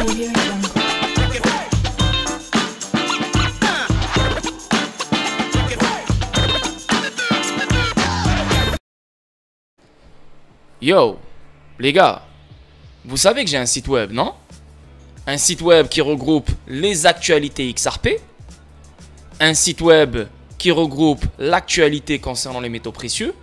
Audio Jungle. Yo, les gars, vous savez que j'ai un site web, non? Un site web qui regroupe les actualités XRP, un site web qui regroupe l'actualité concernant les métaux précieux,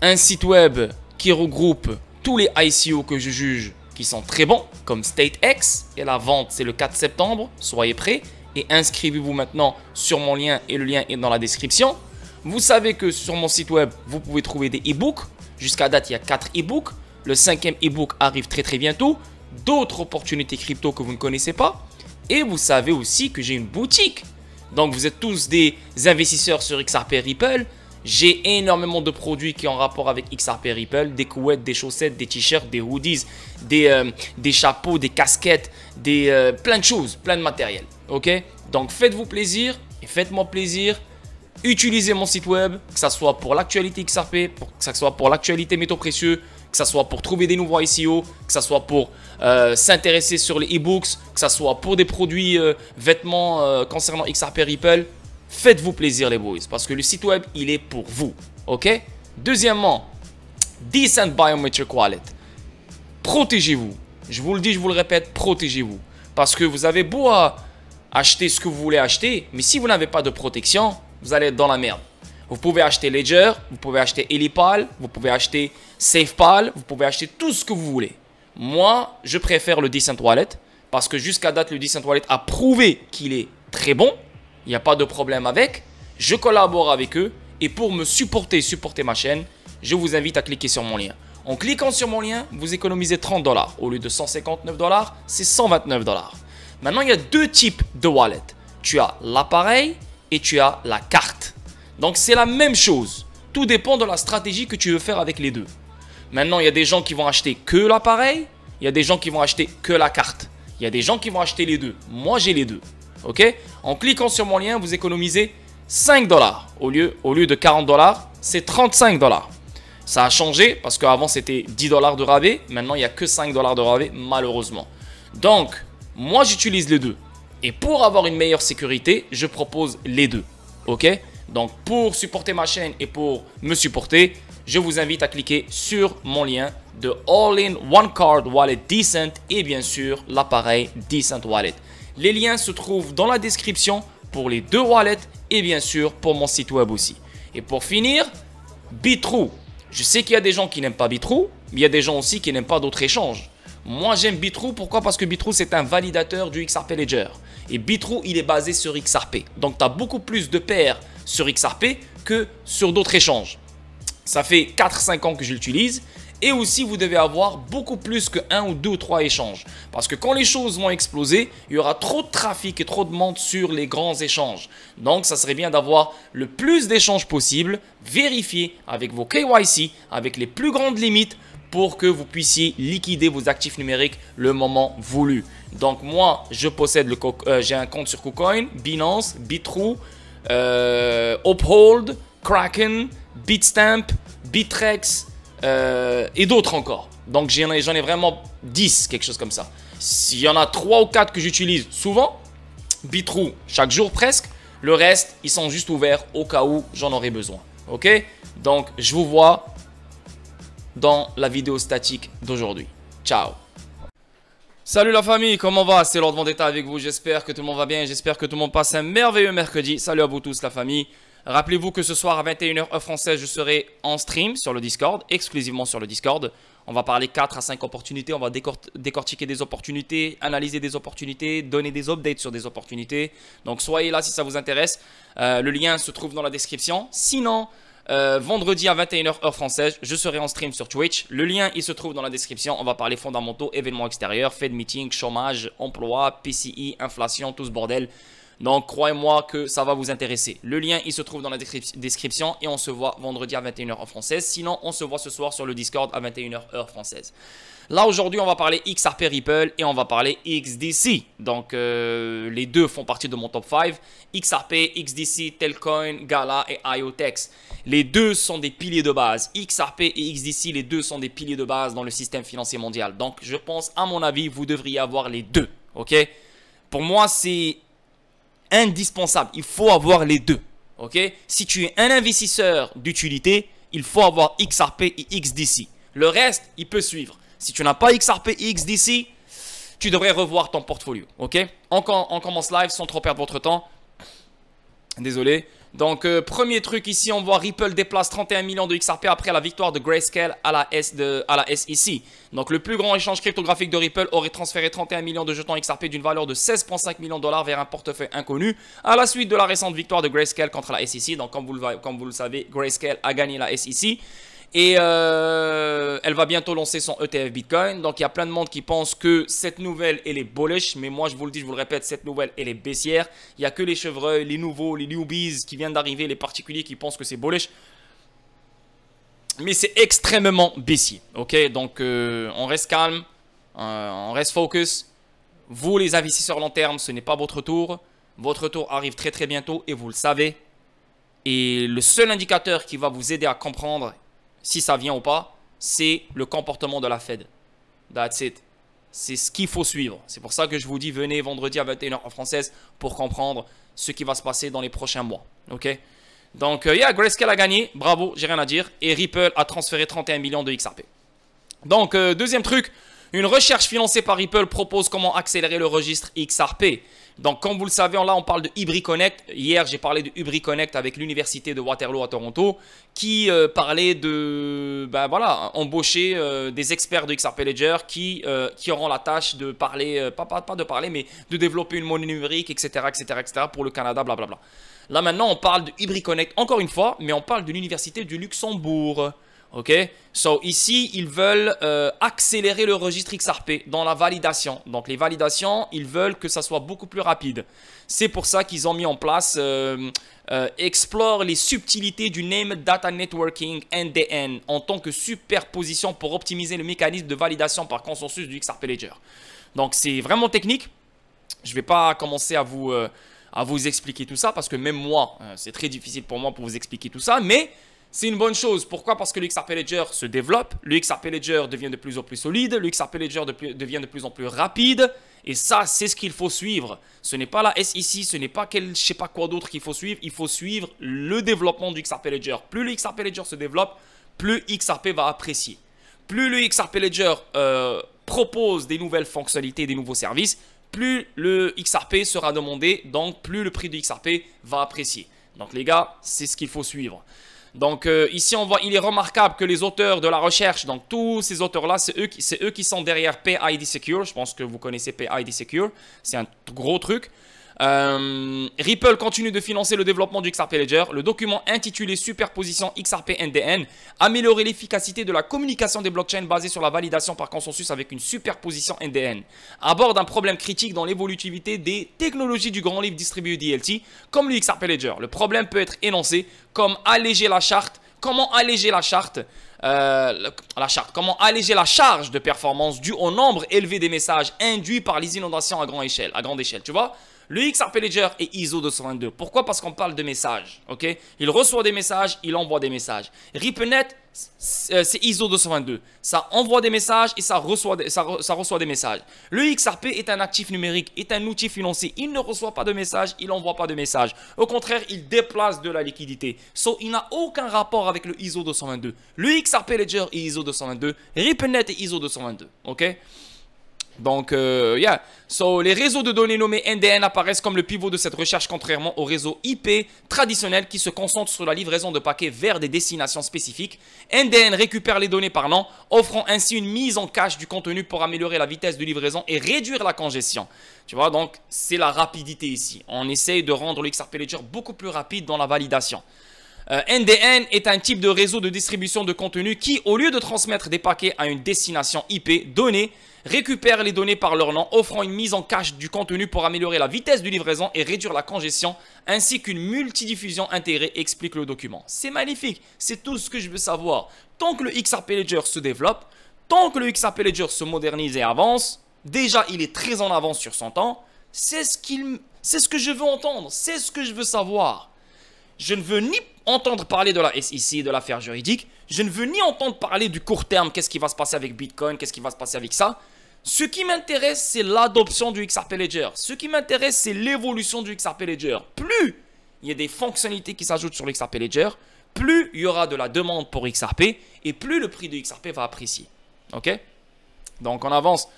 un site web qui regroupe tous les ICO que je juge qui sont très bons, comme StateX, et la vente c'est le 4 septembre, soyez prêts, et inscrivez-vous maintenant sur mon lien, et le lien est dans la description. Vous savez que sur mon site web, vous pouvez trouver des e-books. Jusqu'à date, il y a 4 e-books. Le 5e e-book arrive très bientôt. D'autres opportunités crypto que vous ne connaissez pas. Et vous savez aussi que j'ai une boutique. Donc, vous êtes tous des investisseurs sur XRP Ripple. J'ai énormément de produits qui ont rapport avec XRP Ripple. Des couettes, des chaussettes, des t-shirts, des hoodies, des chapeaux, des casquettes, plein de choses, plein de matériel. Ok? Donc, faites-vous plaisir et faites-moi plaisir. Utilisez mon site web, que ce soit pour l'actualité XRP, que ce soit pour l'actualité métaux précieux, que ce soit pour trouver des nouveaux ICO, que ce soit pour s'intéresser sur les e-books, que ce soit pour des produits vêtements concernant XRP Ripple. Faites-vous plaisir les boys, parce que le site web, il est pour vous. Ok? Deuxièmement, Decent Biometric Wallet. Protégez-vous. Je vous le dis, je vous le répète, protégez-vous. Parce que vous avez beau acheter ce que vous voulez acheter, mais si vous n'avez pas de protection, vous allez être dans la merde. Vous pouvez acheter Ledger, vous pouvez acheter Elipal, vous pouvez acheter SafePal, vous pouvez acheter tout ce que vous voulez. Moi, je préfère le Decent Wallet parce que jusqu'à date, le Decent Wallet a prouvé qu'il est très bon. Il n'y a pas de problème avec. Je collabore avec eux et pour me supporter ma chaîne, je vous invite à cliquer sur mon lien. En cliquant sur mon lien, vous économisez 30 $. Au lieu de 159 $, c'est 129 $. Maintenant, il y a deux types de wallet. Tu as l'appareil et tu as la carte. Donc, c'est la même chose. Tout dépend de la stratégie que tu veux faire avec les deux. Maintenant, il y a des gens qui vont acheter que l'appareil. Il y a des gens qui vont acheter que la carte. Il y a des gens qui vont acheter les deux. Moi, j'ai les deux. Ok? En cliquant sur mon lien, vous économisez 5 $. Au lieu de 40 $, c'est 35 $. Ça a changé parce qu'avant, c'était 10 $ de rabais. Maintenant, il n'y a que 5 $ de rabais, malheureusement. Donc, moi, j'utilise les deux. Et pour avoir une meilleure sécurité, je propose les deux. Ok? Donc, pour supporter ma chaîne et pour me supporter, je vous invite à cliquer sur mon lien de All-in-One Card Wallet Decent et bien sûr l'appareil Decent Wallet. Les liens se trouvent dans la description pour les deux wallets et bien sûr pour mon site web aussi. Et pour finir, Bitrue. Je sais qu'il y a des gens qui n'aiment pas Bitrue, mais il y a des gens aussi qui n'aiment pas d'autres échanges. Moi, j'aime Bitrue. Pourquoi? Parce que Bitrue, c'est un validateur du XRP Ledger. Et Bitrue, il est basé sur XRP. Donc, tu as beaucoup plus de paires sur XRP que sur d'autres échanges. Ça fait 4-5 ans que je l'utilise. Et aussi, vous devez avoir beaucoup plus que 1 ou 2 ou 3 échanges. Parce que quand les choses vont exploser, il y aura trop de trafic et trop de monde sur les grands échanges. Donc, ça serait bien d'avoir le plus d'échanges possible, vérifier avec vos KYC, avec les plus grandes limites, pour que vous puissiez liquider vos actifs numériques le moment voulu. Donc moi, je possède j'ai un compte sur KuCoin, Binance, Bitrue, Uphold, Kraken, Bitstamp, Bittrex et d'autres encore. Donc j'en ai vraiment 10, quelque chose comme ça. S'il y en a 3 ou 4 que j'utilise souvent, Bitrue chaque jour presque, le reste, ils sont juste ouverts au cas où j'en aurai besoin. Ok? Donc je vous vois dans la vidéo statique d'aujourd'hui. Ciao. Salut la famille, comment va? C'est Lord Vendetta avec vous. J'espère que tout le monde va bien. J'espère que tout le monde passe un merveilleux mercredi. Salut à vous tous la famille. Rappelez-vous que ce soir à 21 h heure française, je serai en stream sur le Discord, exclusivement sur le Discord. On va parler 4 à 5 opportunités. On va décortiquer des opportunités, analyser des opportunités, donner des updates sur des opportunités. Donc soyez là si ça vous intéresse. Le lien se trouve dans la description. Sinon, vendredi à 21 h heure française, je serai en stream sur Twitch. Le lien, il se trouve dans la description. On va parler fondamentaux, événements extérieurs, Fed meeting, chômage, emploi, PCI, inflation, tout ce bordel. Donc, croyez-moi que ça va vous intéresser. Le lien, il se trouve dans la description et on se voit vendredi à 21 h heure française. Sinon, on se voit ce soir sur le Discord à 21 h heure française. Là, aujourd'hui, on va parler XRP Ripple et on va parler XDC. Donc, les deux font partie de mon top 5. XRP, XDC, Telcoin, Gala et IOTEX. Les deux sont des piliers de base. XRP et XDC, les deux sont des piliers de base dans le système financier mondial. Donc, je pense, à mon avis, vous devriez avoir les deux. OK? Pour moi, c'est indispensable. Il faut avoir les deux. OK? Si tu es un investisseur d'utilité, il faut avoir XRP et XDC. Le reste, il peut suivre. Si tu n'as pas XRP et XDC, tu devrais revoir ton portfolio. OK? On commence live sans trop perdre votre temps. Désolé. Donc, premier truc ici, on voit Ripple déplace 31 millions de XRP après la victoire de Grayscale à la SEC. Donc, le plus grand échange cryptographique de Ripple aurait transféré 31 millions de jetons XRP d'une valeur de 16,5 millions de dollars vers un portefeuille inconnu à la suite de la récente victoire de Grayscale contre la SEC. Donc, comme vous le savez, Grayscale a gagné la SEC. Et elle va bientôt lancer son ETF Bitcoin. Donc, il y a plein de monde qui pense que cette nouvelle, elle est bullish. Mais moi, je vous le dis, je vous le répète, cette nouvelle, elle est baissière. Il n'y a que les chevreuils, les nouveaux, les newbies qui viennent d'arriver, les particuliers qui pensent que c'est bullish. Mais c'est extrêmement baissier. Ok, donc on reste calme, on reste focus. Vous, les investisseurs long terme, ce n'est pas votre tour. Votre tour arrive très très bientôt et vous le savez. Et le seul indicateur qui va vous aider à comprendre si ça vient ou pas, c'est le comportement de la Fed. That's it. C'est ce qu'il faut suivre. C'est pour ça que je vous dis, venez vendredi à 21 h en française pour comprendre ce qui va se passer dans les prochains mois. Ok? Donc, Grayscale a gagné. Bravo, j'ai rien à dire. Et Ripple a transféré 31 millions de XRP. Donc, deuxième truc, une recherche financée par Ripple propose comment accélérer le registre XRP. Donc, comme vous le savez, là, on parle de Hybrid Connect. Hier, j'ai parlé de Hybrid Connect avec l'université de Waterloo à Toronto qui parlait de, embaucher des experts de XRP Ledger qui auront la tâche de parler, pas de parler, mais de développer une monnaie numérique, etc., pour le Canada, blablabla. Là, maintenant, on parle de Hybrid Connect, encore une fois, mais on parle de l'université du Luxembourg. Ok, so ici ils veulent accélérer le registre XRP dans la validation. Donc les validations, ils veulent que ça soit beaucoup plus rapide. C'est pour ça qu'ils ont mis en place explore les subtilités du Named Data Networking NDN en tant que superposition pour optimiser le mécanisme de validation par consensus du XRP Ledger. Donc c'est vraiment technique. Je ne vais pas commencer à vous expliquer tout ça parce que même moi, c'est très difficile pour moi pour vous expliquer tout ça, mais c'est une bonne chose. Pourquoi? Parce que le XRP Ledger se développe, le XRP Ledger devient de plus en plus solide, le XRP Ledger devient de plus en plus rapide. Et ça, c'est ce qu'il faut suivre. Ce n'est pas la SEC, ce n'est pas je ne sais pas quoi d'autre qu'il faut suivre. Il faut suivre le développement du XRP Ledger. Plus le XRP Ledger se développe, plus XRP va apprécier. Plus le XRP Ledger propose des nouvelles fonctionnalités, des nouveaux services, plus le XRP sera demandé, donc plus le prix du XRP va apprécier. Donc les gars, c'est ce qu'il faut suivre. Donc ici on voit, il est remarquable que les auteurs de la recherche, donc tous ces auteurs-là, c'est eux qui sont derrière PID Secure. Je pense que vous connaissez PID Secure, c'est un gros truc. Ripple continue de financer le développement du XRP Ledger. Le document intitulé Superposition XRP NDN, améliorer l'efficacité de la communication des blockchains basée sur la validation par consensus avec une superposition NDN, aborde un problème critique dans l'évolutivité des technologies du grand livre distribué DLT, comme le XRP Ledger. Le problème peut être énoncé comme alléger la charte. Comment alléger la charte? Comment alléger la charge de performance due au nombre élevé des messages induits par les inondations à grande échelle, tu vois? Le XRP Ledger est ISO 222. Pourquoi? Parce qu'on parle de messages. Ok? Il reçoit des messages, il envoie des messages. RippleNet, c'est ISO 222. Ça envoie des messages et ça reçoit des messages. Le XRP est un actif numérique, est un outil financier. Il ne reçoit pas de messages, il n'envoie pas de messages. Au contraire, il déplace de la liquidité. So, il n'a aucun rapport avec le ISO 222. Le XRP Ledger est ISO 222. RippleNet est ISO 222. Ok? Donc, les réseaux de données nommés NDN apparaissent comme le pivot de cette recherche, contrairement aux réseaux IP traditionnels qui se concentrent sur la livraison de paquets vers des destinations spécifiques. NDN récupère les données par nom, offrant ainsi une mise en cache du contenu pour améliorer la vitesse de livraison et réduire la congestion. Tu vois, donc, c'est la rapidité ici. On essaye de rendre le XRP Ledger beaucoup plus rapide dans la validation. NDN est un type de réseau de distribution de contenu qui, au lieu de transmettre des paquets à une destination IP donnée, récupère les données par leur nom, offrant une mise en cache du contenu pour améliorer la vitesse de livraison et réduire la congestion, ainsi qu'une multidiffusion intégrée, explique le document. C'est magnifique, c'est tout ce que je veux savoir. Tant que le XRP Ledger se développe, tant que le XRP Ledger se modernise et avance, déjà il est très en avance sur son temps, c'est ce que je veux entendre, c'est ce que je veux savoir. Je ne veux ni entendre parler de la SEC, de l'affaire juridique. Je ne veux ni entendre parler du court terme, qu'est-ce qui va se passer avec Bitcoin, qu'est-ce qui va se passer avec ça. Ce qui m'intéresse, c'est l'adoption du XRP Ledger. Ce qui m'intéresse, c'est l'évolution du XRP Ledger. Plus il y a des fonctionnalités qui s'ajoutent sur le XRP Ledger, plus il y aura de la demande pour XRP et plus le prix de XRP va apprécier. Ok? Donc on avance.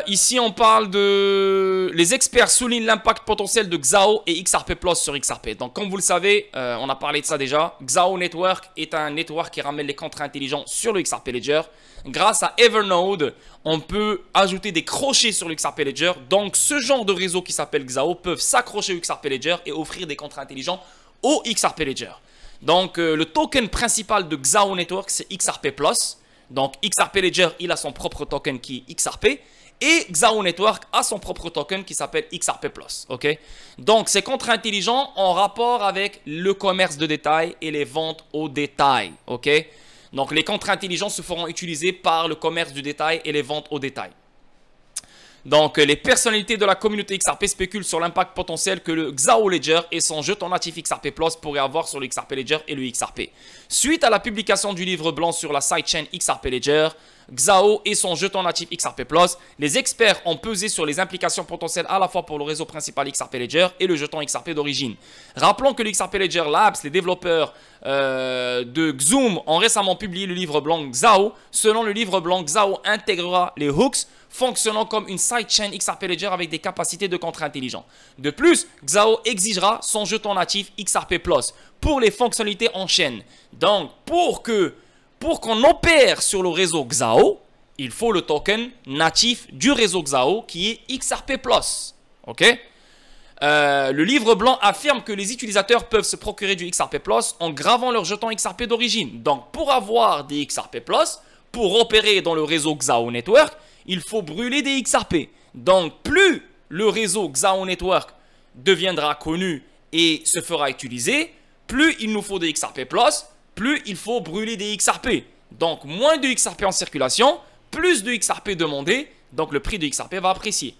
Ici, on parle de... Les experts soulignent l'impact potentiel de XAO et XRP Plus sur XRP. Donc, comme vous le savez, on a parlé de ça déjà. XAO Network est un network qui ramène les contrats intelligents sur le XRP Ledger. Grâce à Evernode, on peut ajouter des crochets sur le XRP Ledger. Donc, ce genre de réseau qui s'appelle XAO peuvent s'accrocher au XRP Ledger et offrir des contrats intelligents au XRP Ledger. Donc, le token principal de XAO Network, c'est XRP Plus. Donc, XRP Ledger, il a son propre token qui est XRP. Et XAO Network a son propre token qui s'appelle XRP Plus. Okay? Donc, ces contrats intelligents en rapport avec le commerce de détail et les ventes au détail. Okay? Donc, les contrats intelligents se feront utiliser par le commerce du détail et les ventes au détail. Donc, les personnalités de la communauté XRP spéculent sur l'impact potentiel que le XAO Ledger et son jeton natif XRP Plus pourraient avoir sur le XRP Ledger et le XRP. Suite à la publication du livre blanc sur la sidechain XRP Ledger, XAO et son jeton natif XRP Plus, les experts ont pesé sur les implications potentielles à la fois pour le réseau principal XRP Ledger et le jeton XRP d'origine. Rappelons que le XRP Ledger Labs, les développeurs de Xoom, ont récemment publié le livre blanc XAO. Selon le livre blanc, XAO intégrera les hooks fonctionnant comme une sidechain XRP Ledger avec des capacités de contrat intelligents. De plus, XAO exigera son jeton natif XRP Plus pour les fonctionnalités en chaîne. Donc, pour qu'on opère sur le réseau XAO, il faut le token natif du réseau XAO qui est XRP Plus. Ok? Le livre blanc affirme que les utilisateurs peuvent se procurer du XRP Plus en gravant leur jeton XRP d'origine. Donc, pour avoir des XRP Plus, pour opérer dans le réseau XAO Network, il faut brûler des XRP. Donc, plus le réseau XAO Network deviendra connu et se fera utiliser, plus il nous faut des XRP Plus, plus il faut brûler des XRP. Donc, moins de XRP en circulation, plus de XRP demandé, donc le prix de XRP va apprécier.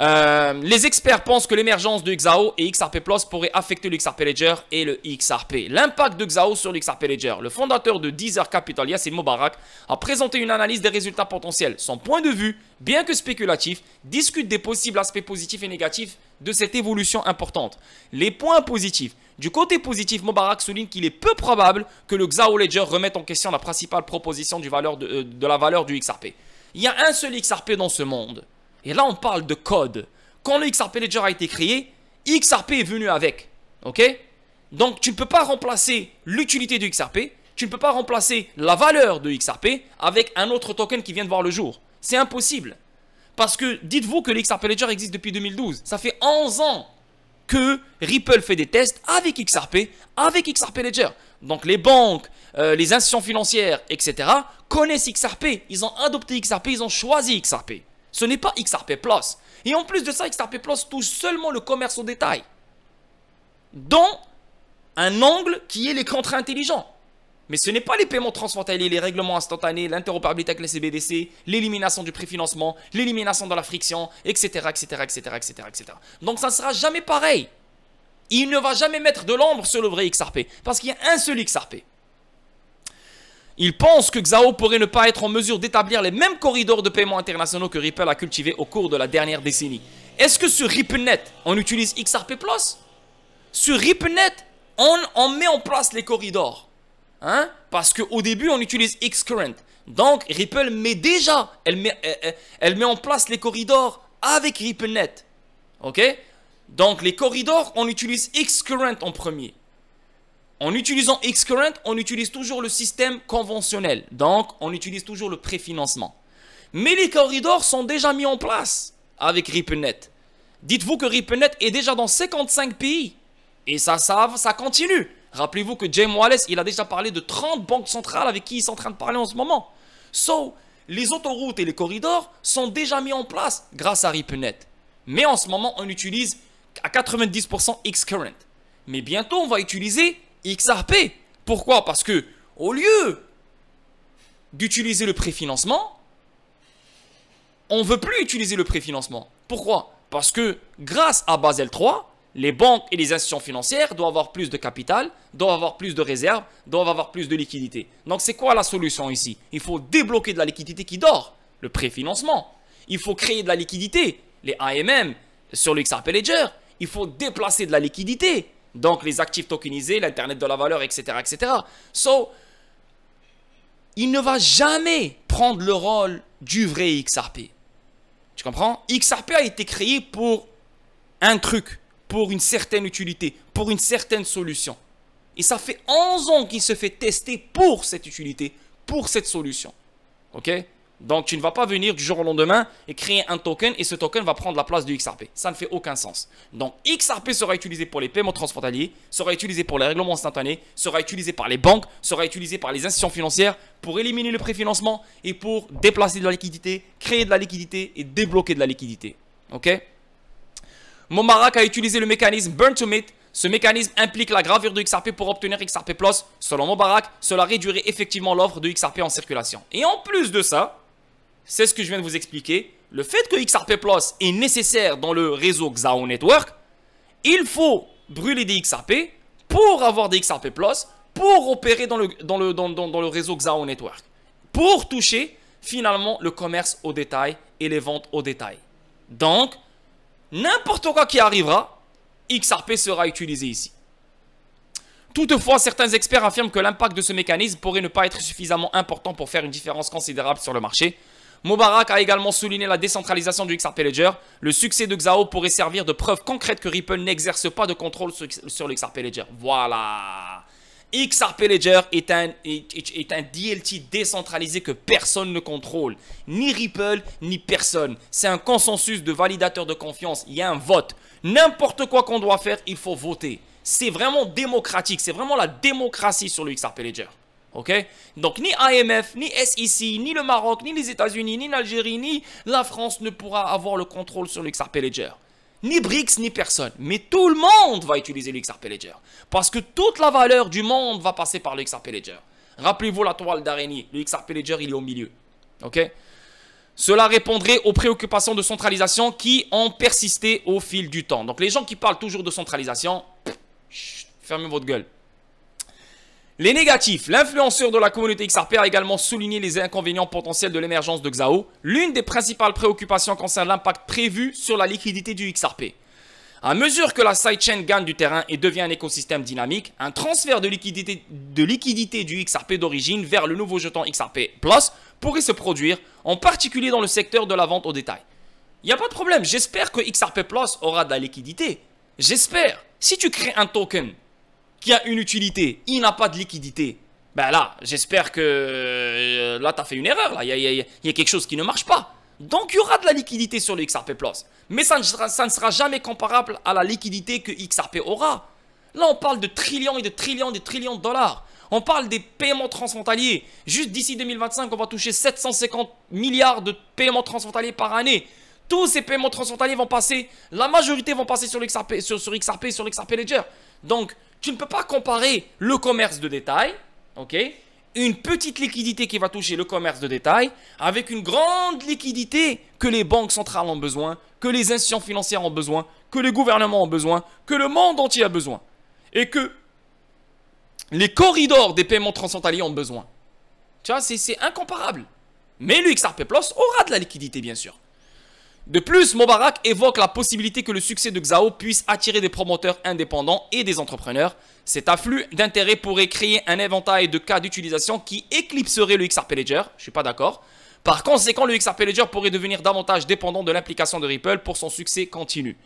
Les experts pensent que l'émergence de XAO et XRP Plus pourrait affecter le XRP Ledger et le XRP. L'impact de XAO sur le XRP Ledger. Le fondateur de Deezer Capital, Yassin Mobarak, a présenté une analyse des résultats potentiels. Son point de vue, bien que spéculatif, discute des possibles aspects positifs et négatifs de cette évolution importante. Les points positifs. Du côté positif, Mobarak souligne qu'il est peu probable que le XAO Ledger remette en question la principale proposition de la valeur du XRP. Il y a un seul XRP dans ce monde. Et là, on parle de code. Quand le XRP Ledger a été créé, XRP est venu avec. Ok? Donc, tu ne peux pas remplacer l'utilité du XRP. Tu ne peux pas remplacer la valeur de XRP avec un autre token qui vient de voir le jour. C'est impossible. Parce que dites-vous que le XRP Ledger existe depuis 2012. Ça fait 11 ans que Ripple fait des tests avec XRP Ledger. Donc, les banques, les institutions financières, etc. connaissent XRP. Ils ont adopté XRP, ils ont choisi XRP. Ce n'est pas XRP Plus. Et en plus de ça, XRP Plus touche seulement le commerce au détail. Dans un angle qui est les contrats intelligents. Mais ce n'est pas les paiements transfrontaliers, les règlements instantanés, l'interopérabilité avec les CBDC, l'élimination du préfinancement, l'élimination de la friction, etc., etc., etc., etc., etc. Donc ça ne sera jamais pareil. Il ne va jamais mettre de l'ombre sur le vrai XRP. Parce qu'il y a un seul XRP. Il pense que XAO pourrait ne pas être en mesure d'établir les mêmes corridors de paiement internationaux que Ripple a cultivés au cours de la dernière décennie. Est-ce que sur RippleNet, on utilise XRP Plus? Sur RippleNet, on met en place les corridors. Hein? Parce qu'au début, on utilise Xcurrent. Donc, Ripple met déjà, elle met en place les corridors avec RippleNet. Ok? Donc, les corridors, on utilise Xcurrent en premier. En utilisant Xcurrent, on utilise toujours le système conventionnel. Donc, on utilise toujours le préfinancement. Mais les corridors sont déjà mis en place avec RippleNet. Dites-vous que RippleNet est déjà dans 55 pays. Et ça continue. Rappelez-vous que James Wallace, il a déjà parlé de 30 banques centrales avec qui ils sont en train de parler en ce moment. So, les autoroutes et les corridors sont déjà mis en place grâce à RippleNet. Mais en ce moment, on utilise à 90% Xcurrent. Mais bientôt, on va utiliser XRP. Pourquoi? Parce que au lieu d'utiliser le préfinancement, on ne veut plus utiliser le préfinancement. Pourquoi? Parce que grâce à Basel III, les banques et les institutions financières doivent avoir plus de capital, doivent avoir plus de réserves, doivent avoir plus de liquidité. Donc c'est quoi la solution ici? Il faut débloquer de la liquidité qui dort, le préfinancement. Il faut créer de la liquidité, les AMM sur le XRP Ledger. Il faut déplacer de la liquidité, donc les actifs tokenisés, l'internet de la valeur, etc. etc. So, il ne va jamais prendre le rôle du vrai XRP. Tu comprends? XRP a été créé pour un truc, pour une certaine utilité, pour une certaine solution. Et ça fait 11 ans qu'il se fait tester pour cette utilité, pour cette solution. Ok? Donc tu ne vas pas venir du jour au lendemain et créer un token et ce token va prendre la place du XRP. Ça ne fait aucun sens. Donc XRP sera utilisé pour les paiements transfrontaliers, sera utilisé pour les règlements instantanés, sera utilisé par les banques, sera utilisé par les institutions financières pour éliminer le préfinancement et pour déplacer de la liquidité, créer de la liquidité et débloquer de la liquidité. Ok? Mubarak a utilisé le mécanisme Burn to Meet. Ce mécanisme implique la gravure de XRP pour obtenir XRP Plus. Selon Mubarak, cela réduirait effectivement l'offre de XRP en circulation. Et en plus de ça, c'est ce que je viens de vous expliquer, le fait que XRP Plus est nécessaire dans le réseau Xao Network, il faut brûler des XRP pour avoir des XRP Plus, pour opérer dans le réseau Xao Network, pour toucher finalement le commerce au détail et les ventes au détail. Donc, n'importe quoi qui arrivera, XRP sera utilisé ici. Toutefois, certains experts affirment que l'impact de ce mécanisme pourrait ne pas être suffisamment important pour faire une différence considérable sur le marché. Mubarak a également souligné la décentralisation du XRP Ledger. Le succès de Xao pourrait servir de preuve concrète que Ripple n'exerce pas de contrôle sur le XRP Ledger. Voilà. XRP Ledger est un DLT décentralisé que personne ne contrôle. Ni Ripple, ni personne. C'est un consensus de validateurs de confiance. Il y a un vote. N'importe quoi qu'on doit faire, il faut voter. C'est vraiment démocratique. C'est vraiment la démocratie sur le XRP Ledger. Ok? Donc ni AMF, ni SEC, ni le Maroc, ni les États-Unis, ni l'Algérie, ni la France ne pourra avoir le contrôle sur le XRP Ledger. Ni BRICS, ni personne. Mais tout le monde va utiliser le XRP Ledger. Parce que toute la valeur du monde va passer par le XRP Ledger. Rappelez-vous la toile d'araignée. Le XRP Ledger, il est au milieu. Ok? Cela répondrait aux préoccupations de centralisation qui ont persisté au fil du temps. Donc les gens qui parlent toujours de centralisation, fermez votre gueule. Les négatifs. L'influenceur de la communauté XRP a également souligné les inconvénients potentiels de l'émergence de Xao. L'une des principales préoccupations concerne l'impact prévu sur la liquidité du XRP. À mesure que la sidechain gagne du terrain et devient un écosystème dynamique, un transfert de liquidité du XRP d'origine vers le nouveau jeton XRP Plus pourrait se produire, en particulier dans le secteur de la vente au détail. Il n'y a pas de problème. J'espère que XRP Plus aura de la liquidité. J'espère. Si tu crées un token qui a une utilité, il n'a pas de liquidité, ben là, j'espère que là, tu as fait une erreur. Là. Il y a quelque chose qui ne marche pas. Donc, il y aura de la liquidité sur le XRP Plus. Mais ça ne sera jamais comparable à la liquidité que XRP aura. Là, on parle de trillions et de trillions et de trillions de dollars. On parle des paiements transfrontaliers. Juste d'ici 2025, on va toucher 750 milliards de paiements transfrontaliers par année. Tous ces paiements transfrontaliers vont passer, la majorité vont passer sur XRP, sur XRP Ledger. Donc, tu ne peux pas comparer le commerce de détail, ok, une petite liquidité qui va toucher le commerce de détail avec une grande liquidité que les banques centrales ont besoin, que les institutions financières ont besoin, que les gouvernements ont besoin, que le monde entier a besoin et que les corridors des paiements transfrontaliers ont besoin. Tu vois, c'est incomparable. Mais le XRP Plus aura de la liquidité, bien sûr. De plus, Mubarak évoque la possibilité que le succès de Xao puisse attirer des promoteurs indépendants et des entrepreneurs. Cet afflux d'intérêt pourrait créer un éventail de cas d'utilisation qui éclipserait le XRP Ledger. Je ne suis pas d'accord. Par conséquent, le XRP Ledger pourrait devenir davantage dépendant de l'implication de Ripple pour son succès continu.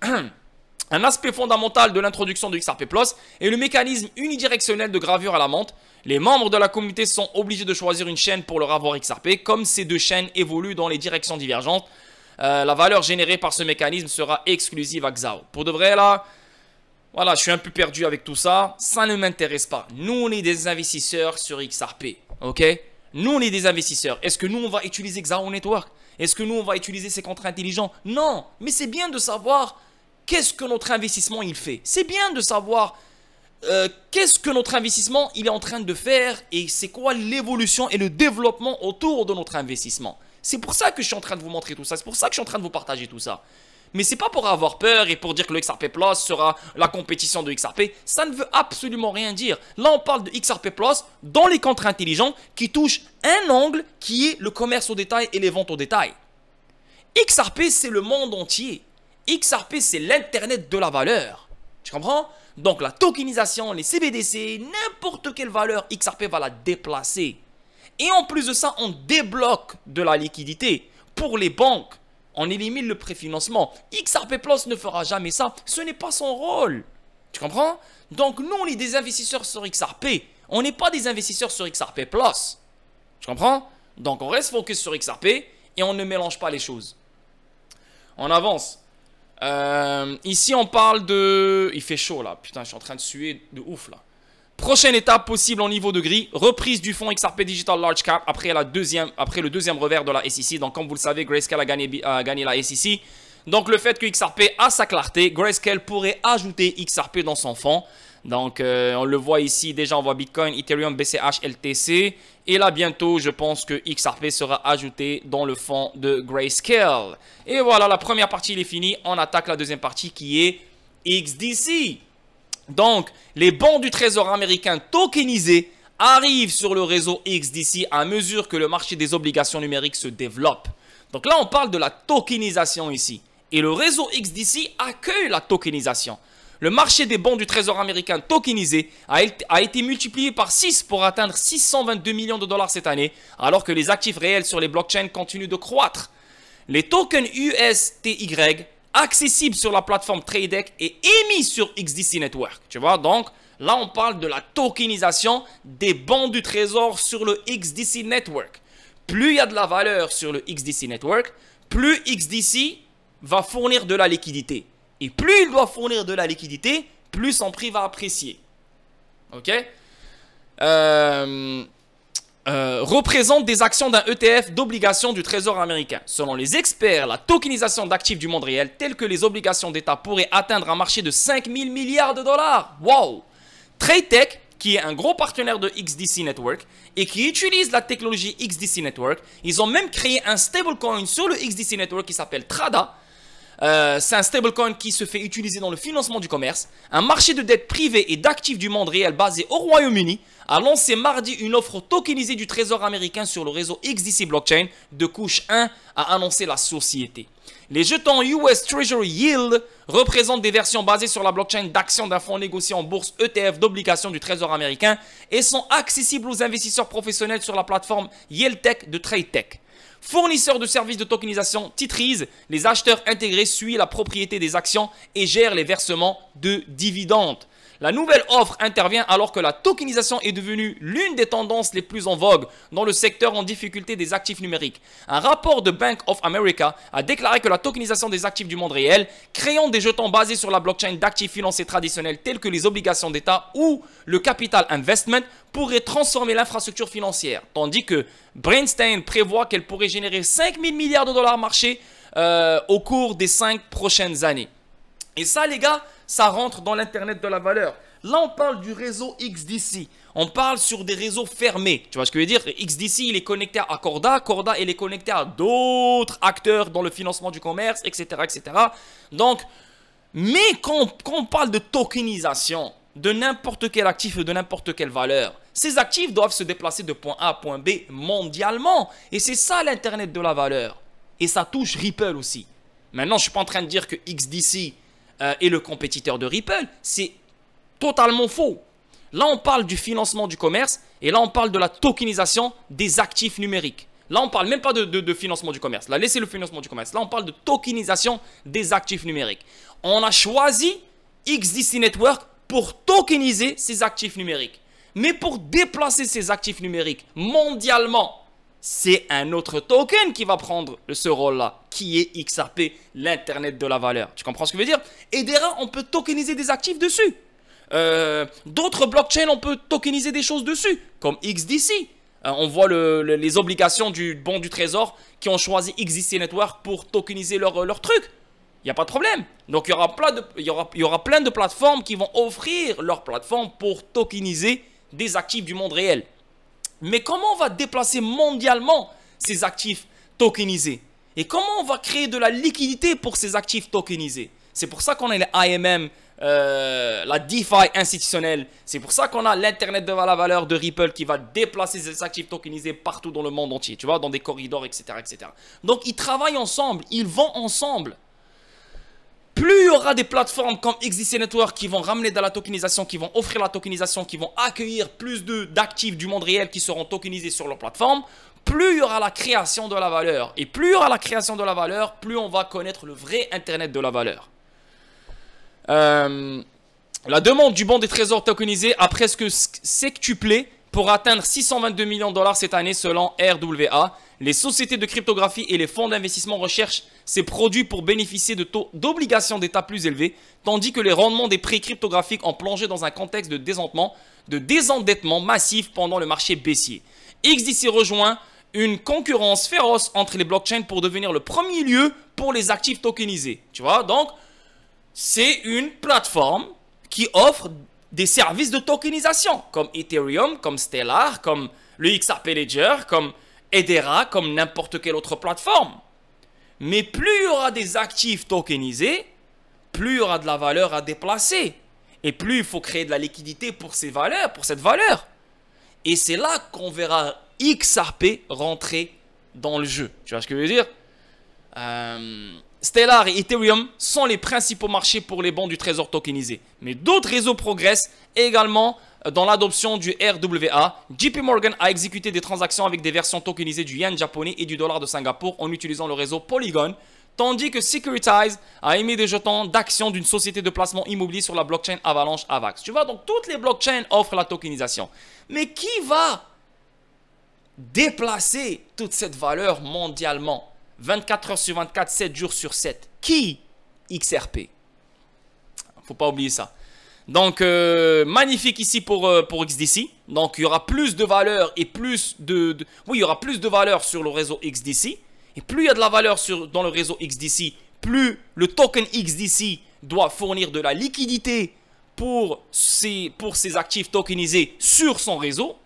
Un aspect fondamental de l'introduction du XRP Plus est le mécanisme unidirectionnel de gravure à la menthe. Les membres de la communauté sont obligés de choisir une chaîne pour leur avoir XRP. Comme ces deux chaînes évoluent dans les directions divergentes, la valeur générée par ce mécanisme sera exclusive à Xao. Pour de vrai, là, je ne sais pas si vous avez vu, mais il y a des gens qui sont en train de parler de 30 banques centrales avec qui ils sont en train de parler en ce moment. So, les autoroutes et les corridors sont déjà mis en place grâce à RippleNet. Mais en ce moment, on utilise XRP Plus. La valeur générée par ce mécanisme sera exclusive à Xao. Voilà, je suis un peu perdu avec tout ça. Ça ne m'intéresse pas. Nous, on est des investisseurs sur XRP. Ok? Nous, on est des investisseurs. Est-ce que nous, on va utiliser Xao Network? Est-ce que nous, on va utiliser ces contrats intelligents? Non. Mais c'est bien de savoir qu'est-ce que notre investissement, il fait. C'est bien de savoir qu'est-ce que notre investissement, il est en train de faire et c'est quoi l'évolution et le développement autour de notre investissement. C'est pour ça que je suis en train de vous montrer tout ça. C'est pour ça que je suis en train de vous partager tout ça. Mais c'est pas pour avoir peur et pour dire que le XRP Plus sera la compétition de XRP. Ça ne veut absolument rien dire. Là, on parle de XRP Plus dans les contrats intelligents qui touchent un angle qui est le commerce au détail et les ventes au détail. XRP, c'est le monde entier. XRP, c'est l'Internet de la valeur. Tu comprends? Donc, la tokenisation, les CBDC, n'importe quelle valeur, XRP va la déplacer. Et en plus de ça, on débloque de la liquidité pour les banques. On élimine le préfinancement. XRP Plus ne fera jamais ça. Ce n'est pas son rôle. Tu comprends? Donc, nous, on est des investisseurs sur XRP. On n'est pas des investisseurs sur XRP Plus. Tu comprends? Donc, on reste focus sur XRP et on ne mélange pas les choses. On avance. Ici, on parle de... Il fait chaud, là. Putain, je suis en train de suer de ouf, là. Prochaine étape possible en niveau de gris, reprise du fonds XRP Digital Large Cap après le deuxième revers de la SEC. Donc, comme vous le savez, Grayscale a gagné la SEC. Donc, le fait que XRP a sa clarté, Grayscale pourrait ajouter XRP dans son fonds. Donc, on le voit ici, déjà on voit Bitcoin, Ethereum, BCH, LTC. Et là, bientôt, je pense que XRP sera ajouté dans le fonds de Grayscale. Et voilà, la première partie il est finie. On attaque la deuxième partie qui est XDC. Donc, les bons du trésor américain tokenisés arrivent sur le réseau XDC à mesure que le marché des obligations numériques se développe. Donc là, on parle de la tokenisation ici. Et le réseau XDC accueille la tokenisation. Le marché des bons du trésor américain tokenisés a été multiplié par 6 pour atteindre 622 millions de dollars cette année, alors que les actifs réels sur les blockchains continuent de croître. Les tokens USTY accessible sur la plateforme TradeX et émis sur XDC Network. Tu vois, donc là, on parle de la tokenisation des bons du trésor sur le XDC Network. Plus il y a de la valeur sur le XDC Network, plus XDC va fournir de la liquidité. Et plus il doit fournir de la liquidité, plus son prix va apprécier. Ok? Représente des actions d'un ETF d'obligations du Trésor américain. Selon les experts, la tokenisation d'actifs du monde réel, telles que les obligations d'État, pourrait atteindre un marché de 5 000 milliards de dollars. Wow! TradeTech, qui est un gros partenaire de XDC Network et qui utilise la technologie XDC Network, ils ont même créé un stablecoin sur le XDC Network qui s'appelle Trada. C'est un stablecoin qui se fait utiliser dans le financement du commerce. Un marché de dette privée et d'actifs du monde réel basé au Royaume-Uni a lancé mardi une offre tokenisée du trésor américain sur le réseau XDC Blockchain de couche 1, a annoncé la société. Les jetons US Treasury Yield représentent des versions basées sur la blockchain d'actions d'un fonds négocié en bourse ETF d'obligations du trésor américain et sont accessibles aux investisseurs professionnels sur la plateforme YieldTech de TradeTech. Fournisseur de services de tokenisation titrise, les acheteurs intégrés suivent la propriété des actions et gèrent les versements de dividendes. La nouvelle offre intervient alors que la tokenisation est devenue l'une des tendances les plus en vogue dans le secteur en difficulté des actifs numériques. Un rapport de Bank of America a déclaré que la tokenisation des actifs du monde réel, créant des jetons basés sur la blockchain d'actifs financiers traditionnels tels que les obligations d'État ou le capital investment, pourrait transformer l'infrastructure financière. Tandis que Brainstein prévoit qu'elle pourrait générer 5 000 milliards de dollars marché au cours des 5 prochaines années. Et ça, les gars, ça rentre dans l'Internet de la valeur. Là, on parle du réseau XDC. On parle sur des réseaux fermés. Tu vois ce que je veux dire? XDC, il est connecté à Corda. Corda, il est connecté à d'autres acteurs dans le financement du commerce, etc., etc. Donc, mais quand on parle de tokenisation de n'importe quel actif ou de n'importe quelle valeur, ces actifs doivent se déplacer de point A à point B mondialement. Et c'est ça l'Internet de la valeur. Et ça touche Ripple aussi. Maintenant, je ne suis pas en train de dire que XDC est le compétiteur de Ripple. C'est totalement faux. Là, on parle du financement du commerce et là, on parle de la tokenisation des actifs numériques. Là, on ne parle même pas de financement du commerce. Là, laissez le financement du commerce. Là, on parle de tokenisation des actifs numériques. On a choisi XDC Network pour tokeniser ces actifs numériques. Mais pour déplacer ces actifs numériques mondialement, c'est un autre token qui va prendre ce rôle-là, qui est XRP, l'Internet de la valeur. Tu comprends ce que je veux dire? Hedera, on peut tokeniser des actifs dessus. D'autres blockchains, on peut tokeniser des choses dessus, comme XDC. On voit les obligations du bon du trésor qui ont choisi XDC Network pour tokeniser leur truc. Il n'y a pas de problème. Donc, il y aura plein de plateformes qui vont offrir leur plateforme pour tokeniser des actifs du monde réel. Mais comment on va déplacer mondialement ces actifs tokenisés? Et comment on va créer de la liquidité pour ces actifs tokenisés? C'est pour ça qu'on a les IMM, la DeFi institutionnelle. C'est pour ça qu'on a l'Internet de la valeur de Ripple qui va déplacer ces actifs tokenisés partout dans le monde entier. Tu vois, dans des corridors, etc., etc. Donc, ils travaillent ensemble. Ils vont ensemble. Plus il y aura des plateformes comme XDC Network qui vont ramener de la tokenisation, qui vont offrir la tokenisation, qui vont accueillir plus d'actifs du monde réel qui seront tokenisés sur leur plateforme, plus il y aura la création de la valeur. Et plus il y aura la création de la valeur, plus on va connaître le vrai Internet de la valeur. La demande du bon des trésors tokenisés a presque sextuplé pour atteindre 622 millions de dollars cette année selon RWA. Les sociétés de cryptographie et les fonds d'investissement recherchent ces produits pour bénéficier de taux d'obligation d'État plus élevés, tandis que les rendements des prix cryptographiques ont plongé dans un contexte de désendettement massif pendant le marché baissier. XDC rejoint une concurrence féroce entre les blockchains pour devenir le premier lieu pour les actifs tokenisés. Tu vois, donc, c'est une plateforme qui offre des services de tokenisation, comme Ethereum, comme Stellar, comme le XRP Ledger, comme Hedera, comme n'importe quelle autre plateforme. Mais plus il y aura des actifs tokenisés, plus il y aura de la valeur à déplacer. Et plus il faut créer de la liquidité pour ces valeurs, pour cette valeur. Et c'est là qu'on verra XRP rentrer dans le jeu. Tu vois ce que je veux dire? Stellar et Ethereum sont les principaux marchés pour les bons du trésor tokenisés. Mais d'autres réseaux progressent également dans l'adoption du RWA. JP Morgan a exécuté des transactions avec des versions tokenisées du yen japonais et du dollar de Singapour en utilisant le réseau Polygon, tandis que Securitize a émis des jetons d'actions d'une société de placement immobilier sur la blockchain Avalanche Avax. Tu vois, donc toutes les blockchains offrent la tokenisation. Mais qui va déplacer toute cette valeur mondialement 24 heures sur 24, 7 jours sur 7? Qui? XRP. Faut pas oublier ça. Donc, magnifique ici pour XDC. Donc, il y aura plus de valeur et plus oui, il y aura plus de valeur sur le réseau XDC. Et plus il y a de la valeur dans le réseau XDC, plus le token XDC doit fournir de la liquidité pour ses actifs tokenisés sur son réseau.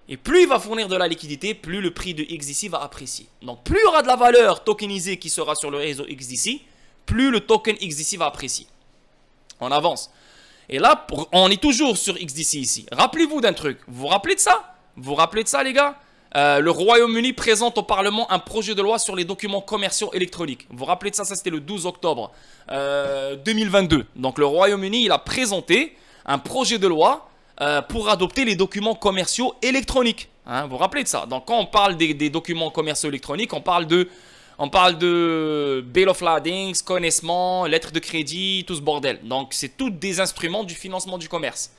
Et plus il va fournir de la liquidité, plus le prix de XDC va apprécier. Donc, plus il y aura de la valeur tokenisée qui sera sur le réseau XDC, plus le token XDC va apprécier. On avance. Et là, on est toujours sur XDC ici. Rappelez-vous d'un truc. Vous vous rappelez de ça? Vous vous rappelez de ça, les gars? Le Royaume-Uni présente au Parlement un projet de loi sur les documents commerciaux électroniques. Vous vous rappelez de ça? Ça, c'était le 12 octobre 2022. Donc, le Royaume-Uni, il a présenté un projet de loi pour adopter les documents commerciaux électroniques. Hein, vous vous rappelez de ça? Donc, quand on parle des documents commerciaux électroniques, on parle de bill of lading, connaissement, lettres de crédit, tout ce bordel. Donc, c'est tous des instruments du financement du commerce.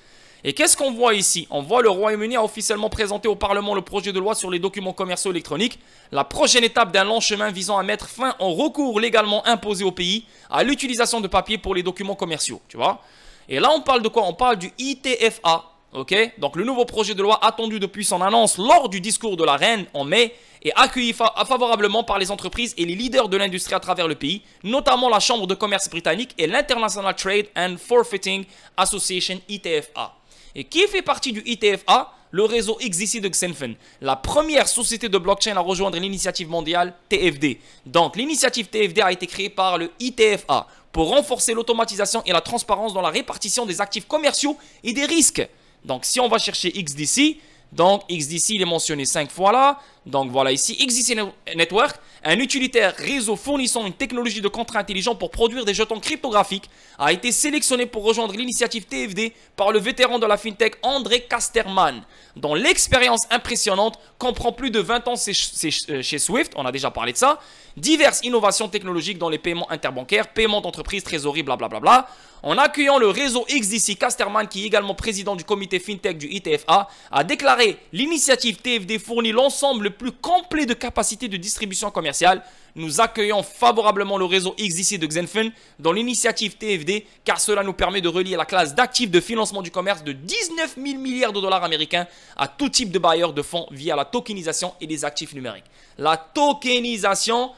Et qu'est-ce qu'on voit ici? On voit le Royaume-Uni a officiellement présenté au Parlement le projet de loi sur les documents commerciaux électroniques, la prochaine étape d'un long chemin visant à mettre fin au recours légalement imposé au pays à l'utilisation de papier pour les documents commerciaux. Tu vois? Et là, on parle de quoi? On parle du ITFA. Ok, donc le nouveau projet de loi attendu depuis son annonce lors du discours de la reine en mai est accueilli favorablement par les entreprises et les leaders de l'industrie à travers le pays, notamment la Chambre de commerce britannique et l'International Trade and Forfeiting Association ITFA. Et qui fait partie du ITFA? Le réseau XDC de Xenfen, la première société de blockchain à rejoindre l'initiative mondiale TFD. Donc l'initiative TFD a été créée par le ITFA pour renforcer l'automatisation et la transparence dans la répartition des actifs commerciaux et des risques. Donc, si on va chercher XDC, donc XDC, il est mentionné 5 fois là. Donc, voilà ici, XDC Network, un utilitaire réseau fournissant une technologie de contrat intelligent pour produire des jetons cryptographiques, a été sélectionné pour rejoindre l'initiative TFD par le vétéran de la fintech André Casterman, dont l'expérience impressionnante comprend plus de 20 ans chez Swift, on a déjà parlé de ça, diverses innovations technologiques dans les paiements interbancaires, paiements d'entreprise, trésorerie, blablabla. en accueillant le réseau XDC, Casterman, qui est également président du comité FinTech du ITFA, a déclaré: l'initiative TFD fournit l'ensemble le plus complet de capacités de distribution commerciale. Nous accueillons favorablement le réseau XDC de Xenfin dans l'initiative TFD, car cela nous permet de relier la classe d'actifs de financement du commerce de 19 000 milliards de dollars américains à tout type de bailleurs de fonds via la tokenisation et des actifs numériques. La tokenisation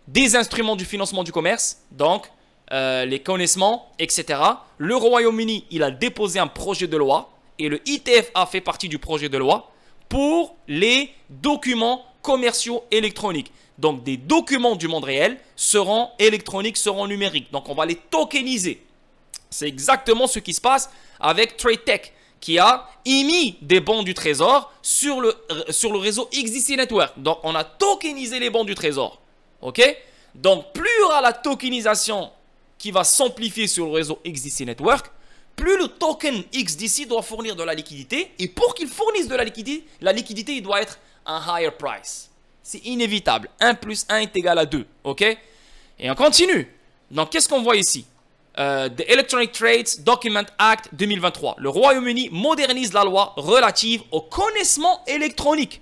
des instruments du financement du commerce, donc les connaissements, etc. Le Royaume-Uni, il a déposé un projet de loi et le ITFA fait partie du projet de loi pour les documents commerciaux électroniques. Donc, des documents du monde réel seront électroniques, seront numériques. Donc, on va les tokeniser. C'est exactement ce qui se passe avec TradeTech, qui a émis des bons du trésor sur le réseau XDC Network. Donc, on a tokenisé les bons du trésor. OK? Donc, plus il y aura la tokenisation qui va s'amplifier sur le réseau XDC Network, plus le token XDC doit fournir de la liquidité. Et pour qu'il fournisse de la liquidité, il doit être un higher price. C'est inévitable. 1 plus 1 est égal à 2. OK? Et on continue. Donc, qu'est-ce qu'on voit ici? The Electronic Trades Document Act 2023. Le Royaume-Uni modernise la loi relative au connaissement électronique.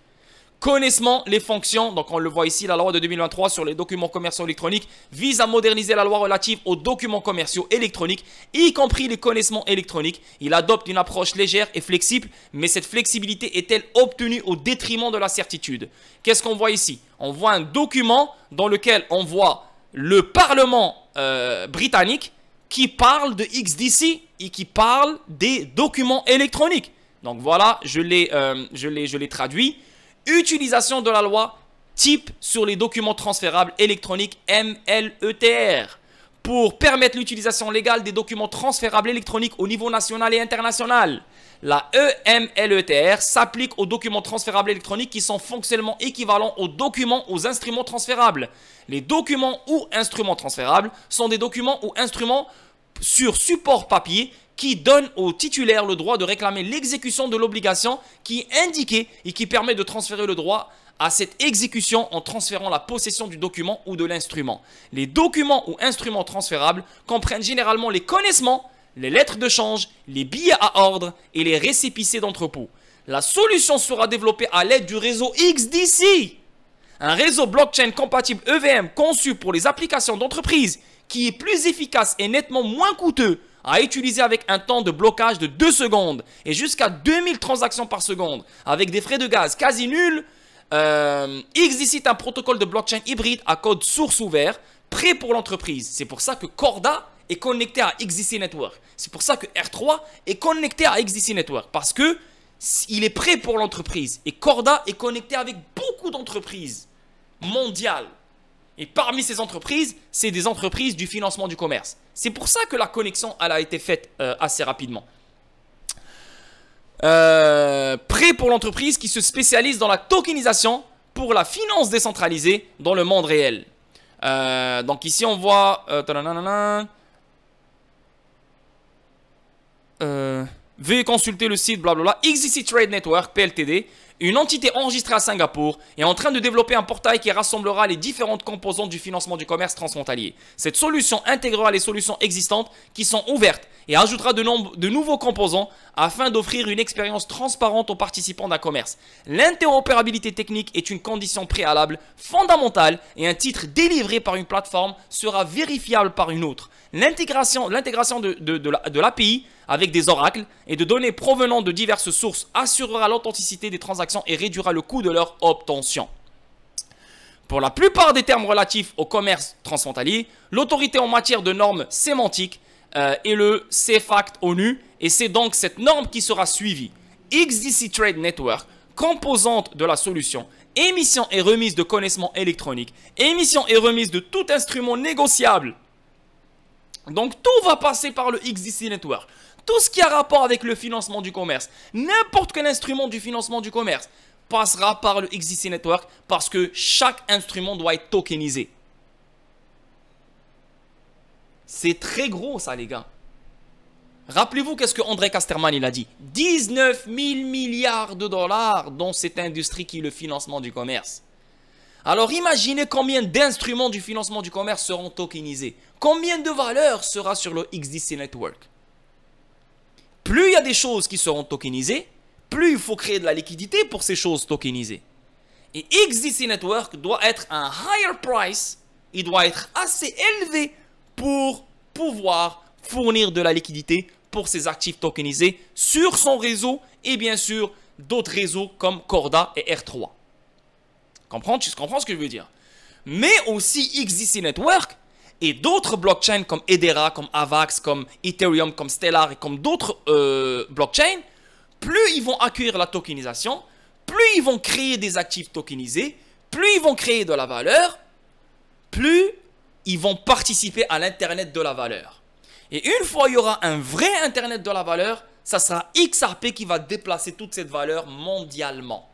Connaissement, les fonctions, donc on le voit ici, la loi de 2023 sur les documents commerciaux électroniques vise à moderniser la loi relative aux documents commerciaux électroniques, y compris les connaissements électroniques. Il adopte une approche légère et flexible, mais cette flexibilité est-elle obtenue au détriment de la certitude? Qu'est-ce qu'on voit ici? On voit un document dans lequel on voit le Parlement britannique qui parle de XDC et qui parle des documents électroniques. Donc voilà, je l'ai traduit. Utilisation de la loi type sur les documents transférables électroniques MLETR pour permettre l'utilisation légale des documents transférables électroniques au niveau national et international. La EMLETR s'applique aux documents transférables électroniques qui sont fonctionnellement équivalents aux documents aux instruments transférables. Les documents ou instruments transférables sont des documents ou instruments sur support papier qui donne au titulaire le droit de réclamer l'exécution de l'obligation qui est indiquée et qui permet de transférer le droit à cette exécution en transférant la possession du document ou de l'instrument. Les documents ou instruments transférables comprennent généralement les connaissements, les lettres de change, les billets à ordre et les récépissés d'entrepôt. La solution sera développée à l'aide du réseau XDC, un réseau blockchain compatible EVM conçu pour les applications d'entreprise qui est plus efficace et nettement moins coûteux à utiliser avec un temps de blocage de 2 secondes et jusqu'à 2000 transactions par seconde avec des frais de gaz quasi nuls. XDC est un protocole de blockchain hybride à code source ouvert prêt pour l'entreprise. C'est pour ça que Corda est connecté à XDC Network. C'est pour ça que R3 est connecté à XDC Network parce que il est prêt pour l'entreprise. Et Corda est connecté avec beaucoup d'entreprises mondiales. Et parmi ces entreprises, c'est des entreprises du financement du commerce. C'est pour ça que la connexion elle a été faite assez rapidement. Prêt pour l'entreprise qui se spécialise dans la tokenisation pour la finance décentralisée dans le monde réel. Donc ici on voit... veuillez consulter le site blablabla. XDC Trade Network PLTD, une entité enregistrée à Singapour, est en train de développer un portail qui rassemblera les différentes composantes du financement du commerce transfrontalier. Cette solution intégrera les solutions existantes qui sont ouvertes et ajoutera de nouveaux composants afin d'offrir une expérience transparente aux participants d'un commerce. L'interopérabilité technique est une condition préalable fondamentale et un titre délivré par une plateforme sera vérifiable par une autre. L'intégration de l'API avec des oracles et de données provenant de diverses sources assurera l'authenticité des transactions et réduira le coût de leur obtention. Pour la plupart des termes relatifs au commerce transfrontalier, l'autorité en matière de normes sémantiques est le CFACT ONU et c'est donc cette norme qui sera suivie. XDC Trade Network, composante de la solution, émission et remise de connaissements électroniques, émission et remise de tout instrument négociable. Donc tout va passer par le XDC Network. Tout ce qui a rapport avec le financement du commerce, n'importe quel instrument du financement du commerce passera par le XDC Network parce que chaque instrument doit être tokenisé. C'est très gros ça les gars. Rappelez-vous qu'est-ce que André Casterman il a dit. 19 000 milliards de dollars dans cette industrie qui est le financement du commerce. Alors imaginez combien d'instruments du financement du commerce seront tokenisés. Combien de valeur sera sur le XDC Network? Plus il y a des choses qui seront tokenisées, plus il faut créer de la liquidité pour ces choses tokenisées. Et XDC Network doit être un higher price, il doit être assez élevé pour pouvoir fournir de la liquidité pour ces actifs tokenisés sur son réseau et bien sûr d'autres réseaux comme Corda et R3. Tu comprends ce que je veux dire? Mais aussi XDC Network et d'autres blockchains comme Hedera, comme Avax, comme Ethereum, comme Stellar et comme d'autres blockchains, plus ils vont accueillir la tokenisation, plus ils vont créer des actifs tokenisés, plus ils vont créer de la valeur, plus ils vont participer à l'Internet de la valeur. Et une fois il y aura un vrai Internet de la valeur, ça sera XRP qui va déplacer toute cette valeur mondialement.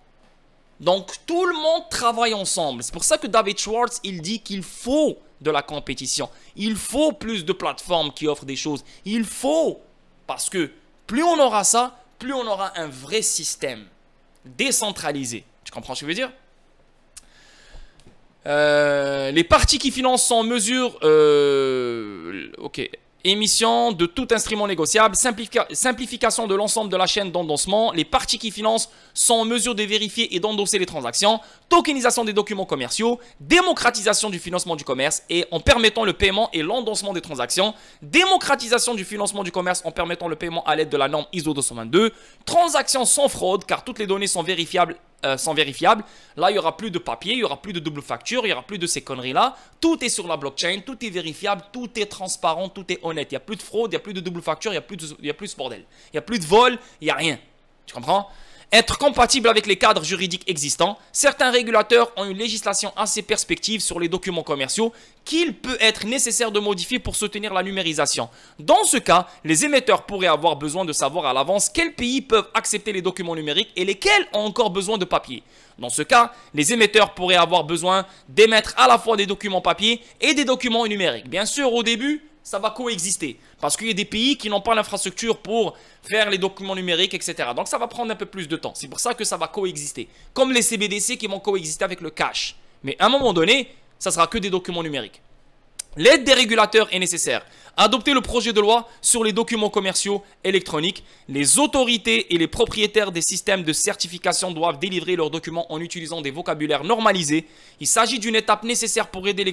Donc tout le monde travaille ensemble. C'est pour ça que David Schwartz, il dit qu'il faut de la compétition. Il faut plus de plateformes qui offrent des choses. Il faut, parce que plus on aura ça, plus on aura un vrai système décentralisé. Tu comprends ce que je veux dire? Les parties qui financent sont en mesure... Émission de tout instrument négociable, simplification de l'ensemble de la chaîne d'endossement. Les parties qui financent sont en mesure de vérifier et d'endosser les transactions. Tokenisation des documents commerciaux. Démocratisation du financement du commerce et en permettant le paiement et l'endossement des transactions. Démocratisation du financement du commerce en permettant le paiement à l'aide de la norme ISO 222. Transactions sans fraude car toutes les données sont vérifiables. Là, il n'y aura plus de papier, il n'y aura plus de double facture, il n'y aura plus de ces conneries-là. Tout est sur la blockchain, tout est vérifiable, tout est transparent, tout est honnête. Il n'y a plus de fraude, il n'y a plus de double facture, il n'y a plus de bordel. Il n'y a plus de vol, il n'y a rien. Tu comprends? Être compatible avec les cadres juridiques existants. Certains régulateurs ont une législation assez perspective sur les documents commerciaux qu'il peut être nécessaire de modifier pour soutenir la numérisation. Dans ce cas, les émetteurs pourraient avoir besoin de savoir à l'avance quels pays peuvent accepter les documents numériques et lesquels ont encore besoin de papier. Dans ce cas, les émetteurs pourraient avoir besoin d'émettre à la fois des documents papier et des documents numériques. Bien sûr, au début, ça va coexister parce qu'il y a des pays qui n'ont pas l'infrastructure pour faire les documents numériques, etc. Donc, ça va prendre un peu plus de temps. C'est pour ça que ça va coexister. Comme les CBDC qui vont coexister avec le cash. Mais à un moment donné, ça sera que des documents numériques. L'aide des régulateurs est nécessaire. Adopter le projet de loi sur les documents commerciaux électroniques. Les autorités et les propriétaires des systèmes de certification doivent délivrer leurs documents en utilisant des vocabulaires normalisés. Il s'agit d'une étape nécessaire pour aider le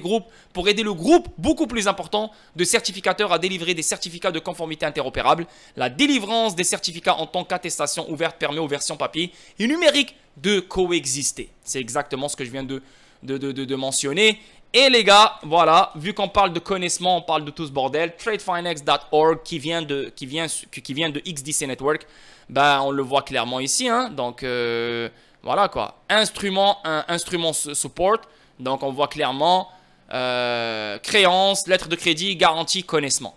groupe beaucoup plus important de certificateurs à délivrer des certificats de conformité interopérables. La délivrance des certificats en tant qu'attestation ouverte permet aux versions papier et numériques de coexister. C'est exactement ce que je viens de mentionner. Et les gars, voilà, vu qu'on parle de connaissement, on parle de tout ce bordel, tradefinex.org qui vient de XDC Network, ben on le voit clairement ici, hein. Donc voilà quoi, instrument support, donc on voit clairement créance, lettre de crédit, garantie, connaissement.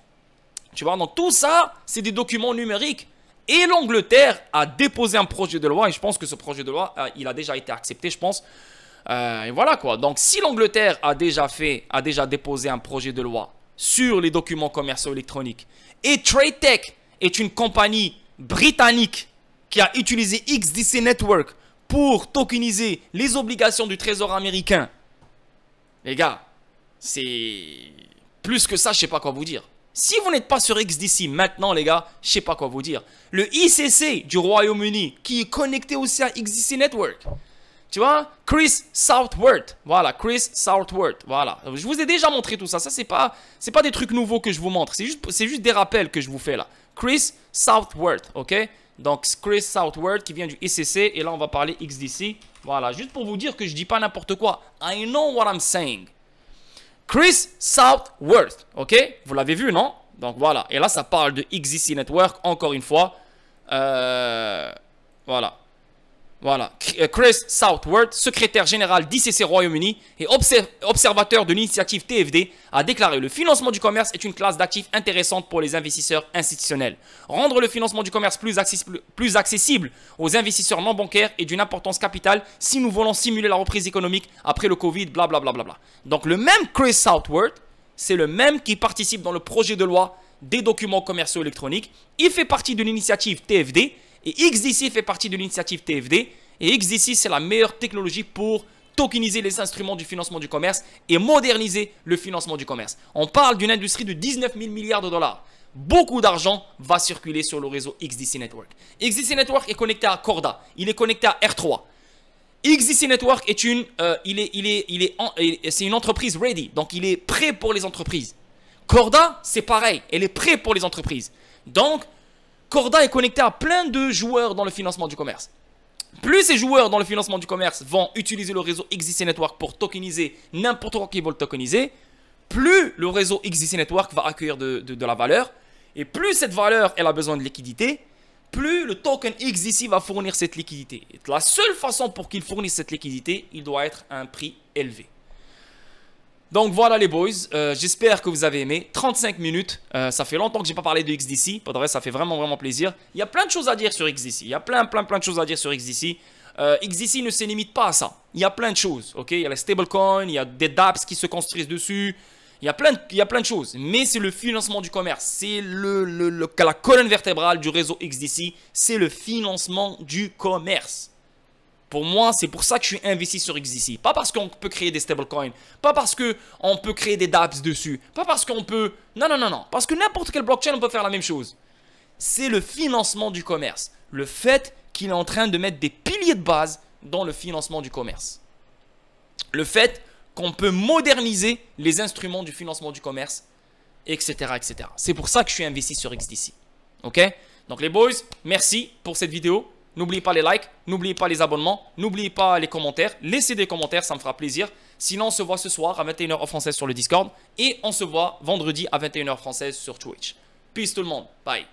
Tu vois, donc tout ça, c'est des documents numériques. Et l'Angleterre a déposé un projet de loi, et je pense que ce projet de loi, il a déjà été accepté, je pense. Et voilà quoi. Donc si l'Angleterre a déjà déposé un projet de loi sur les documents commerciaux électroniques et TradeTech est une compagnie britannique qui a utilisé XDC Network pour tokeniser les obligations du Trésor américain, les gars, c'est plus que ça, je sais pas quoi vous dire. Si vous n'êtes pas sur XDC maintenant, les gars, je sais pas quoi vous dire. Le ICC du Royaume-Uni qui est connecté aussi à XDC Network. Tu vois, Chris Southworth, voilà, Chris Southworth, voilà. Je vous ai déjà montré tout ça. Ça, c'est pas des trucs nouveaux que je vous montre. C'est juste des rappels que je vous fais là. Chris Southworth, ok? Donc, Chris Southworth qui vient du ICC. Et là, on va parler XDC. Voilà, juste pour vous dire que je dis pas n'importe quoi. I know what I'm saying. Chris Southworth, ok? Vous l'avez vu, non? Donc, voilà. Et là, ça parle de XDC Network, encore une fois. Voilà. Voilà, Chris Southworth, secrétaire général d'ICC Royaume-Uni et observateur de l'initiative TFD, a déclaré: le financement du commerce est une classe d'actifs intéressante pour les investisseurs institutionnels. Rendre le financement du commerce plus accessible aux investisseurs non bancaires est d'une importance capitale si nous voulons stimuler la reprise économique après le Covid, blablabla. Donc le même Chris Southworth, c'est le même qui participe dans le projet de loi des documents commerciaux électroniques. Il fait partie de l'initiative TFD. Et XDC fait partie de l'initiative TFD. Et XDC, c'est la meilleure technologie pour tokeniser les instruments du financement du commerce et moderniser le financement du commerce. On parle d'une industrie de 19 000 milliards de dollars. Beaucoup d'argent va circuler sur le réseau XDC Network. XDC Network est connecté à Corda, il est connecté à R3. XDC Network est c'est une entreprise ready, donc il est prêt pour les entreprises. Corda, c'est pareil, elle est prête pour les entreprises. Donc, Corda est connecté à plein de joueurs dans le financement du commerce. Plus ces joueurs dans le financement du commerce vont utiliser le réseau XDC Network pour tokeniser n'importe quoi qu'ils veulent tokeniser, plus le réseau XDC Network va accueillir de la valeur. Et plus cette valeur elle a besoin de liquidité, plus le token XDC va fournir cette liquidité. Et la seule façon pour qu'il fournisse cette liquidité, il doit être à un prix élevé. Donc voilà les boys, j'espère que vous avez aimé. 35 minutes, ça fait longtemps que j'ai pas parlé de XDC. Pour de vrai, ça fait vraiment plaisir. Il y a plein de choses à dire sur XDC. Il y a plein de choses à dire sur XDC. XDC ne se limite pas à ça. Il y a plein de choses, ok? Il y a les stablecoins, il y a des dApps qui se construisent dessus. Il y a plein de choses. Mais c'est le financement du commerce. C'est la colonne vertébrale du réseau XDC. C'est le financement du commerce. Pour moi, c'est pour ça que je suis investi sur XDC. Pas parce qu'on peut créer des stablecoins. Pas parce qu'on peut créer des dApps dessus. Pas parce qu'on peut... Non. Parce que n'importe quelle blockchain, on peut faire la même chose. C'est le financement du commerce. Le fait qu'il est en train de mettre des piliers de base dans le financement du commerce. Le fait qu'on peut moderniser les instruments du financement du commerce, etc. C'est pour ça que je suis investi sur XDC. Ok? Donc les boys, merci pour cette vidéo. N'oubliez pas les likes, n'oubliez pas les abonnements, n'oubliez pas les commentaires. Laissez des commentaires, ça me fera plaisir. Sinon, on se voit ce soir à 21 h heure française sur le Discord. Et on se voit vendredi à 21 h heure française sur Twitch. Peace tout le monde. Bye.